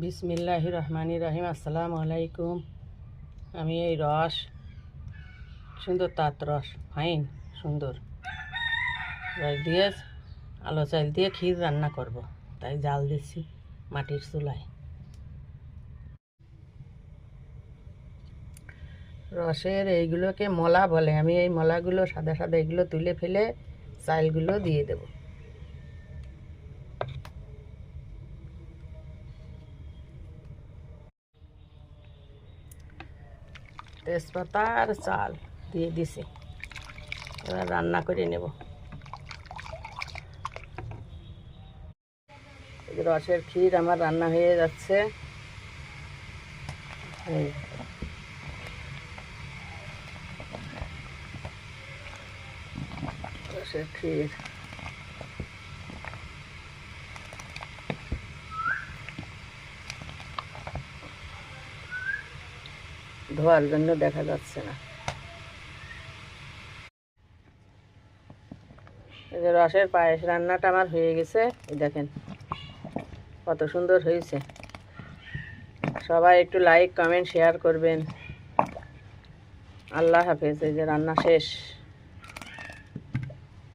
বিসমিল্লাহির রহমানির রহিম। আসসালামু আলাইকুম। আমি এই রস সুন্দর তাঁত রস ফাইন সুন্দর রস দিয়ে আলো চাল দিয়ে ক্ষীর রান্না করব, তাই জাল দিচ্ছি মাটির চুলায়। রসের এইগুলোকে মলা বলে। আমি এই মলাগুলো সাদা সাদা এগুলো তুলে ফেলে চালগুলো দিয়ে দেব। তেজপাতা আর চাল দিয়ে দিছি, এবার রান্না করে নেব। রসের ক্ষীর আমার রান্না হয়ে যাচ্ছে। রসের ক্ষীর ধোয়ার জন্য দেখা যাচ্ছে না। এই যে রসের পায়েস রান্নাটা আমার হয়ে গেছে, এই দেখেন কত সুন্দর হয়েছে। সবাই একটু লাইক কমেন্ট শেয়ার করবেন। আল্লাহ হাফেজ। এই যে রান্না শেষ।